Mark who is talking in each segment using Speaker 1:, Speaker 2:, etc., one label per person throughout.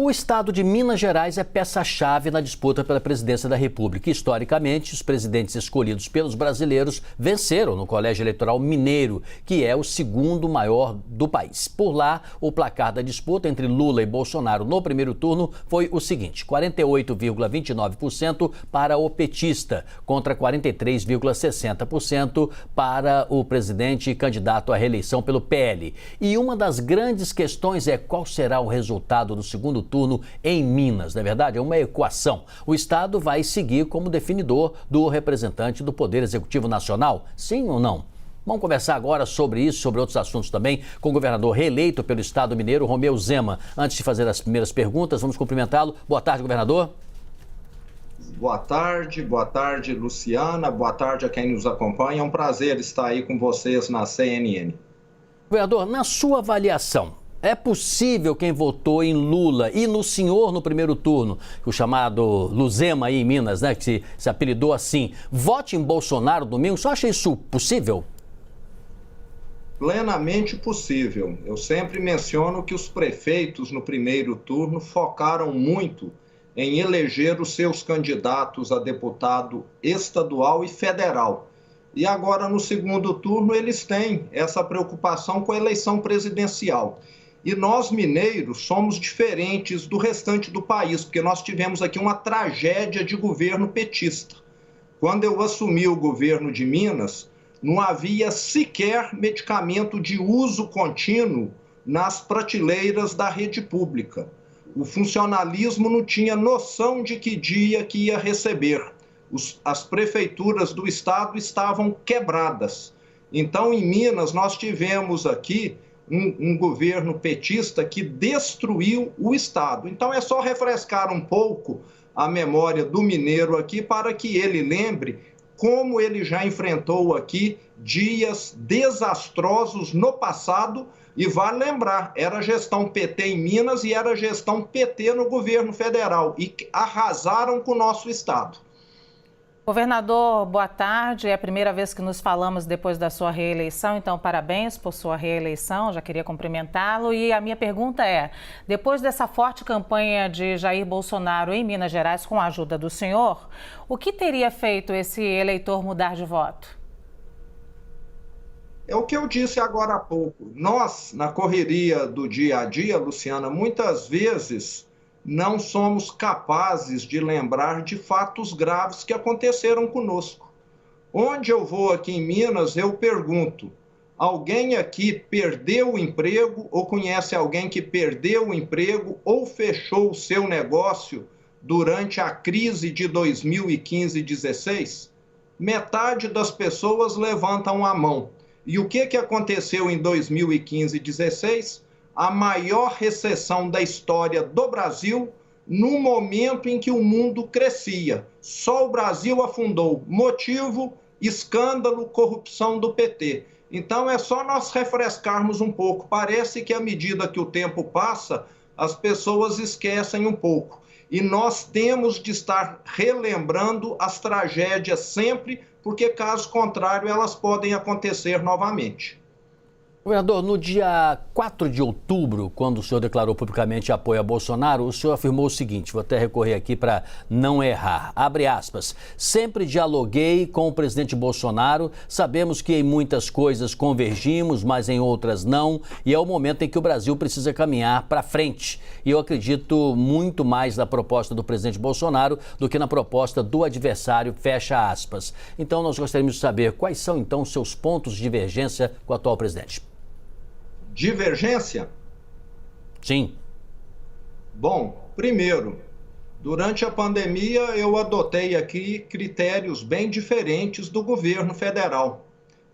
Speaker 1: O estado de Minas Gerais é peça-chave na disputa pela presidência da República. Historicamente, os presidentes escolhidos pelos brasileiros venceram no Colégio Eleitoral Mineiro, que é o segundo maior do país. Por lá, o placar da disputa entre Lula e Bolsonaro no primeiro turno foi o seguinte: 48,29% para o petista, contra 43,60% para o presidente e candidato à reeleição pelo PL. E uma das grandes questões é qual será o resultado do segundo turno em Minas. Na verdade, é uma equação. O Estado vai seguir como definidor do representante do Poder Executivo Nacional? Sim ou não? Vamos conversar agora sobre isso, sobre outros assuntos também, com o governador reeleito pelo Estado mineiro, Romeu Zema. Antes de fazer as primeiras perguntas, vamos cumprimentá-lo. Boa tarde, governador.
Speaker 2: Boa tarde, Luciana. Boa tarde a quem nos acompanha. É um prazer estar aí com vocês na CNN.
Speaker 1: Governador, na sua avaliação, é possível quem votou em Lula e no senhor no primeiro turno, o chamado Luzema aí em Minas, né, que se apelidou assim, vote em Bolsonaro domingo? Você acha isso possível?
Speaker 2: Plenamente possível. Eu sempre menciono que os prefeitos no primeiro turno focaram muito em eleger os seus candidatos a deputado estadual e federal. E agora, no segundo turno, eles têm essa preocupação com a eleição presidencial. E nós, mineiros, somos diferentes do restante do país, porque nós tivemos aqui uma tragédia de governo petista. Quando eu assumi o governo de Minas, não havia sequer medicamento de uso contínuo nas prateleiras da rede pública. O funcionalismo não tinha noção de que dia que ia receber. As prefeituras do estado estavam quebradas. Então, em Minas, nós tivemos aqui um governo petista que destruiu o estado. Então, é só refrescar um pouco a memória do mineiro aqui para que ele lembre como ele já enfrentou aqui dias desastrosos no passado. E vale lembrar, era gestão PT em Minas e era gestão PT no governo federal. E arrasaram com o nosso estado.
Speaker 3: Governador, boa tarde. É a primeira vez que nos falamos depois da sua reeleição, então parabéns por sua reeleição, já queria cumprimentá-lo. E a minha pergunta é, depois dessa forte campanha de Jair Bolsonaro em Minas Gerais, com a ajuda do senhor, o que teria feito esse eleitor mudar de voto?
Speaker 2: É o que eu disse agora há pouco. Nós, na correria do dia a dia, Luciana, muitas vezes não somos capazes de lembrar de fatos graves que aconteceram conosco. Onde eu vou aqui em Minas, eu pergunto, alguém aqui perdeu o emprego ou conhece alguém que perdeu o emprego ou fechou o seu negócio durante a crise de 2015 e 2016? Metade das pessoas levantam a mão. E o que aconteceu em 2015 e 2016? A maior recessão da história do Brasil, no momento em que o mundo crescia. Só o Brasil afundou. Motivo, escândalo, corrupção do PT. Então é só nós refrescarmos um pouco. Parece que à medida que o tempo passa, as pessoas esquecem um pouco. E nós temos de estar relembrando as tragédias sempre, porque caso contrário elas podem acontecer novamente.
Speaker 1: Governador, no dia 4 de outubro, quando o senhor declarou publicamente apoio a Bolsonaro, o senhor afirmou o seguinte, vou até recorrer aqui para não errar, abre aspas, sempre dialoguei com o presidente Bolsonaro, sabemos que em muitas coisas convergimos, mas em outras não, e é o momento em que o Brasil precisa caminhar para frente. E eu acredito muito mais na proposta do presidente Bolsonaro do que na proposta do adversário, fecha aspas. Então nós gostaríamos de saber quais são então os seus pontos de divergência com o atual presidente.
Speaker 2: Divergência?
Speaker 1: Sim.
Speaker 2: Bom, primeiro, durante a pandemia eu adotei aqui critérios bem diferentes do governo federal.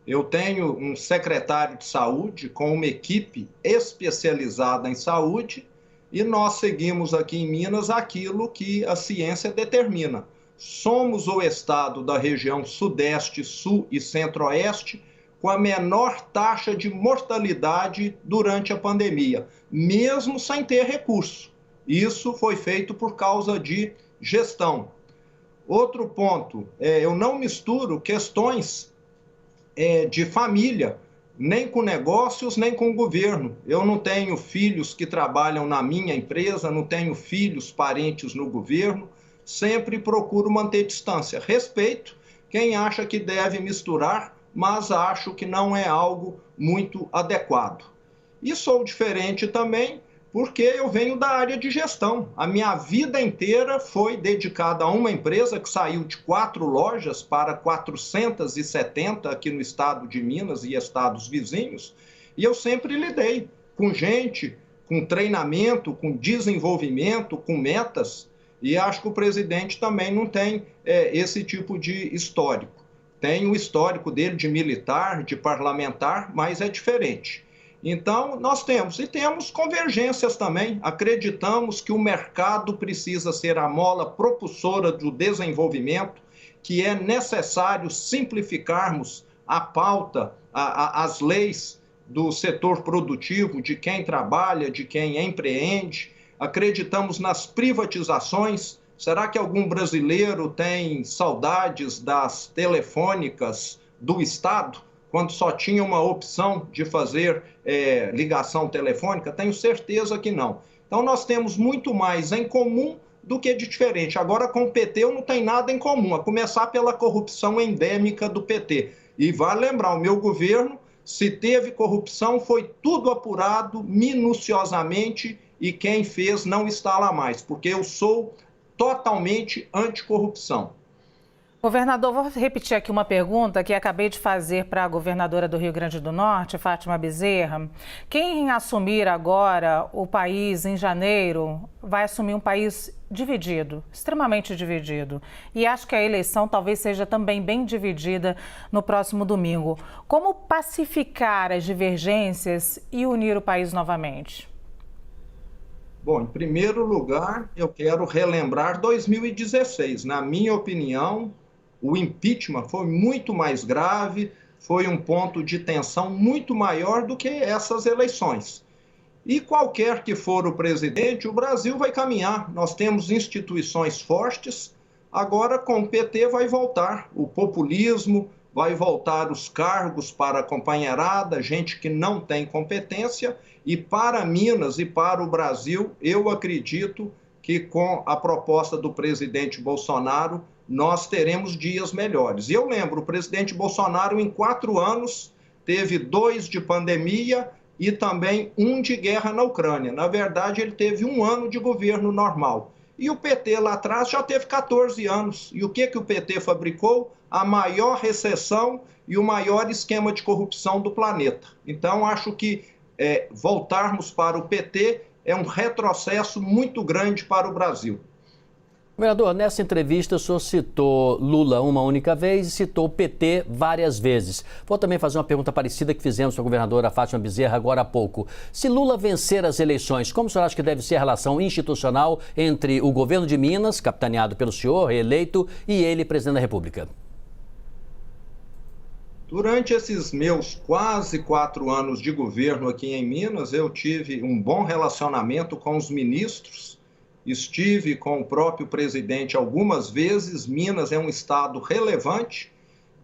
Speaker 2: Eu tenho um secretário de saúde com uma equipe especializada em saúde e nós seguimos aqui em Minas aquilo que a ciência determina. Somos o estado da região sudeste, sul e centro-oeste com a menor taxa de mortalidade durante a pandemia, mesmo sem ter recurso. Isso foi feito por causa de gestão. Outro ponto, eu não misturo questões de família nem com negócios, nem com o governo. Eu não tenho filhos que trabalham na minha empresa, não tenho filhos, parentes no governo, sempre procuro manter distância. Respeito quem acha que deve misturar, mas acho que não é algo muito adequado. E sou diferente também porque eu venho da área de gestão. A minha vida inteira foi dedicada a uma empresa que saiu de 4 lojas para 470 aqui no estado de Minas e estados vizinhos, e eu sempre lidei com gente, com treinamento, com desenvolvimento, com metas, e acho que o presidente também não tem esse tipo de histórico. Tem o histórico dele de militar, de parlamentar, mas é diferente. Então, nós temos convergências também. Acreditamos que o mercado precisa ser a mola propulsora do desenvolvimento, que é necessário simplificarmos a pauta, as leis do setor produtivo, de quem trabalha, de quem empreende. Acreditamos nas privatizações. Será que algum brasileiro tem saudades das telefônicas do Estado, quando só tinha uma opção de fazer ligação telefônica? Tenho certeza que não. Então, nós temos muito mais em comum do que de diferente. Agora, com o PT, eu não tenho nada em comum, a começar pela corrupção endêmica do PT. E vale lembrar, o meu governo, se teve corrupção, foi tudo apurado minuciosamente, e quem fez não está lá mais, porque eu sou totalmente anticorrupção.
Speaker 3: Governador, vou repetir aqui uma pergunta que acabei de fazer para a governadora do Rio Grande do Norte, Fátima Bezerra. Quem assumir agora o país em janeiro vai assumir um país dividido, extremamente dividido. E acho que a eleição talvez seja também bem dividida no próximo domingo. Como pacificar as divergências e unir o país novamente?
Speaker 2: Bom, em primeiro lugar, eu quero relembrar 2016. Na minha opinião, o impeachment foi muito mais grave, foi um ponto de tensão muito maior do que essas eleições. E qualquer que for o presidente, o Brasil vai caminhar. Nós temos instituições fortes, agora com o PT vai voltar o populismo, vai voltar os cargos para a companheirada, gente que não tem competência. E para Minas e para o Brasil, eu acredito que com a proposta do presidente Bolsonaro, nós teremos dias melhores. E eu lembro, o presidente Bolsonaro, em 4 anos, teve 2 de pandemia e também 1 de guerra na Ucrânia. Na verdade, ele teve 1 ano de governo normal. E o PT lá atrás já teve 14 anos. E o que o PT fabricou? A maior recessão e o maior esquema de corrupção do planeta. Então, acho que voltarmos para o PT é um retrocesso muito grande para o Brasil.
Speaker 1: Governador, nessa entrevista o senhor citou Lula uma única vez e citou o PT várias vezes. Vou também fazer uma pergunta parecida que fizemos com a governadora Fátima Bezerra agora há pouco. Se Lula vencer as eleições, como o senhor acha que deve ser a relação institucional entre o governo de Minas, capitaneado pelo senhor, reeleito, e ele, presidente da República?
Speaker 2: Durante esses meus quase 4 anos de governo aqui em Minas, eu tive um bom relacionamento com os ministros, estive com o próprio presidente algumas vezes. Minas é um estado relevante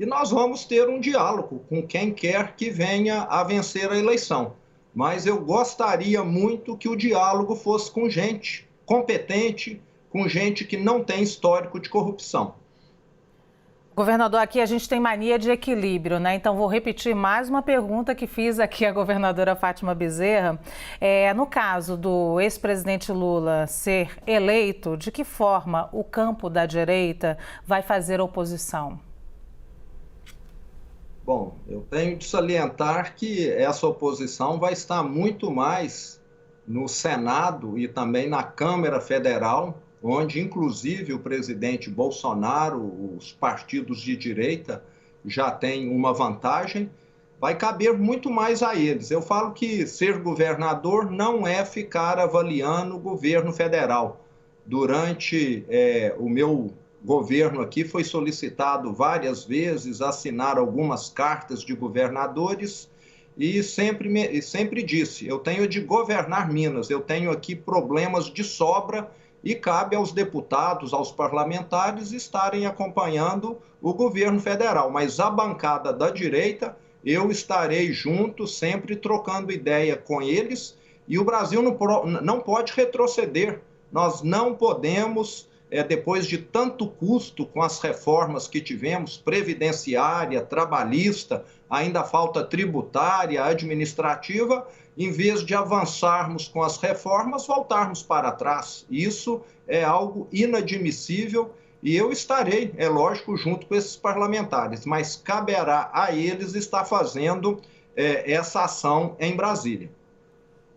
Speaker 2: e nós vamos ter um diálogo com quem quer que venha a vencer a eleição. Mas eu gostaria muito que o diálogo fosse com gente competente, com gente que não tem histórico de corrupção.
Speaker 3: Governador, aqui a gente tem mania de equilíbrio, né? Então vou repetir mais uma pergunta que fiz aqui à governadora Fátima Bezerra. No caso do ex-presidente Lula ser eleito, de que forma o campo da direita vai fazer oposição?
Speaker 2: Bom, eu tenho de salientar que essa oposição vai estar muito mais no Senado e também na Câmara Federal, onde, inclusive, o presidente Bolsonaro, os partidos de direita já têm uma vantagem, vai caber muito mais a eles. Eu falo que ser governador não é ficar avaliando o governo federal. Durante o meu governo aqui, foi solicitado várias vezes assinar algumas cartas de governadores e sempre disse, eu tenho de governar Minas, eu tenho aqui problemas de sobra, e cabe aos deputados, aos parlamentares estarem acompanhando o governo federal. Mas a bancada da direita, eu estarei junto, sempre trocando ideia com eles, e o Brasil não pode retroceder. Nós não podemos, depois de tanto custo com as reformas que tivemos, previdenciária, trabalhista, ainda falta tributária, administrativa, em vez de avançarmos com as reformas, voltarmos para trás. Isso é algo inadmissível e eu estarei, é lógico, junto com esses parlamentares, mas caberá a eles estar fazendo essa ação em Brasília.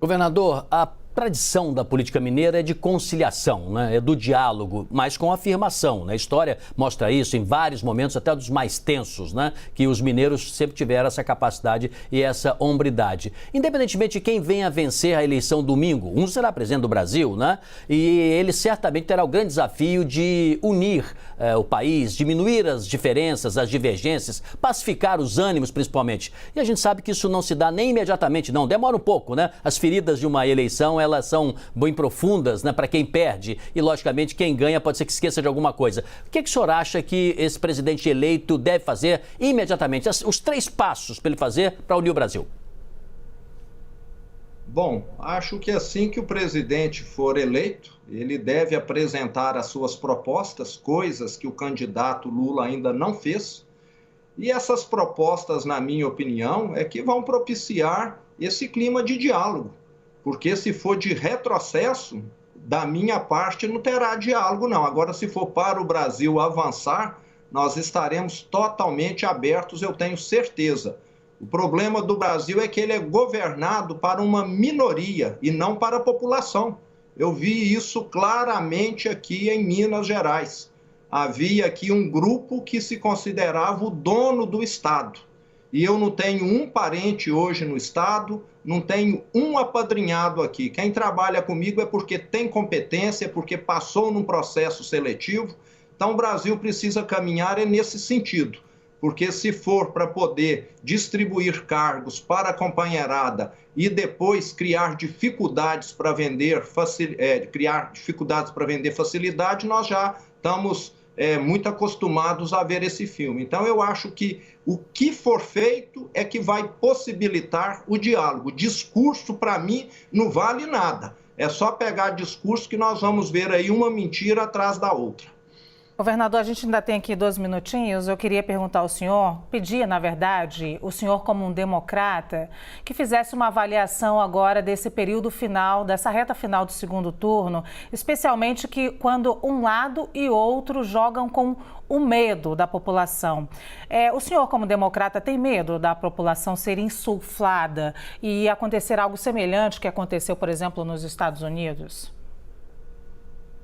Speaker 1: Governador, a tradição da política mineira é de conciliação, né? É do diálogo, mas com afirmação, né? A história mostra isso em vários momentos, até dos mais tensos, né? Que os mineiros sempre tiveram essa capacidade e essa hombridade. Independentemente de quem venha a vencer a eleição domingo, um será presidente do Brasil, né? E ele certamente terá o grande desafio de unir o país, diminuir as diferenças, as divergências, pacificar os ânimos principalmente. E a gente sabe que isso não se dá nem imediatamente, não. Demora um pouco, né? As feridas de uma eleição, elas são bem profundas, né, para quem perde e, logicamente, quem ganha pode ser que esqueça de alguma coisa. O que o senhor acha que esse presidente eleito deve fazer imediatamente? Os 3 passos para ele fazer para unir o Brasil.
Speaker 2: Bom, acho que assim que o presidente for eleito, ele deve apresentar as suas propostas, coisas que o candidato Lula ainda não fez. E essas propostas, na minha opinião, é que vão propiciar esse clima de diálogo. Porque se for de retrocesso, da minha parte não terá diálogo, não. Agora, se for para o Brasil avançar, nós estaremos totalmente abertos, eu tenho certeza. O problema do Brasil é que ele é governado para uma minoria e não para a população. Eu vi isso claramente aqui em Minas Gerais. Havia aqui um grupo que se considerava o dono do Estado. E eu não tenho um parente hoje no Estado, não tenho um apadrinhado aqui. Quem trabalha comigo é porque tem competência, é porque passou num processo seletivo. Então, o Brasil precisa caminhar nesse sentido. Porque se for para poder distribuir cargos para a companheirada e depois criar dificuldades para vender facilidade, nós já estamos muito acostumados a ver esse filme. Então, eu acho que o que for feito é que vai possibilitar o diálogo. Discurso, para mim, não vale nada. É só pegar discurso que nós vamos ver aí uma mentira atrás da outra.
Speaker 3: Governador, a gente ainda tem aqui 2 minutinhos. Eu queria perguntar ao senhor, pedir, na verdade, o senhor como um democrata, que fizesse uma avaliação agora desse período final, dessa reta final do segundo turno, especialmente que quando um lado e outro jogam com o medo da população. O senhor, como democrata, tem medo da população ser insuflada e acontecer algo semelhante que aconteceu, por exemplo, nos Estados Unidos?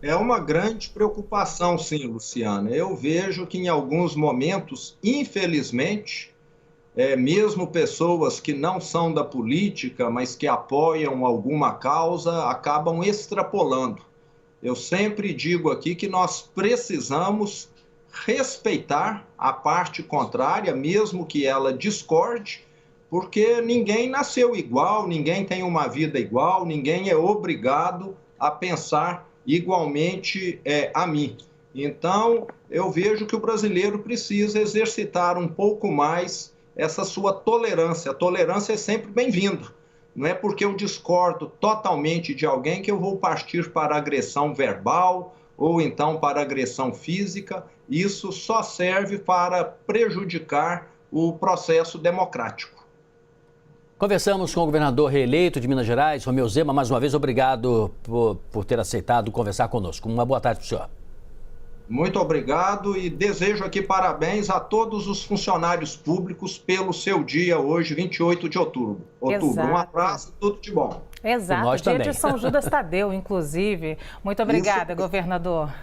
Speaker 2: É uma grande preocupação, sim, Luciana. Eu vejo que em alguns momentos, infelizmente, mesmo pessoas que não são da política, mas que apoiam alguma causa, acabam extrapolando. Eu sempre digo aqui que nós precisamos respeitar a parte contrária, mesmo que ela discorde, porque ninguém nasceu igual, ninguém tem uma vida igual, ninguém é obrigado a pensar igualmente a mim. Então, eu vejo que o brasileiro precisa exercitar um pouco mais essa sua tolerância. A tolerância é sempre bem-vinda. Não é porque eu discordo totalmente de alguém que eu vou partir para agressão verbal ou então para agressão física. Isso só serve para prejudicar o processo democrático.
Speaker 1: Conversamos com o governador reeleito de Minas Gerais, Romeu Zema. Mais uma vez, obrigado por ter aceitado conversar conosco. Uma boa tarde para o senhor.
Speaker 2: Muito obrigado e desejo aqui parabéns a todos os funcionários públicos pelo seu dia hoje, 28 de outubro.
Speaker 3: Exato.
Speaker 2: Um abraço, tudo de bom.
Speaker 3: Exato,
Speaker 1: nós
Speaker 3: dia
Speaker 1: também.
Speaker 3: de São Judas Tadeu, inclusive. Muito obrigada, governador.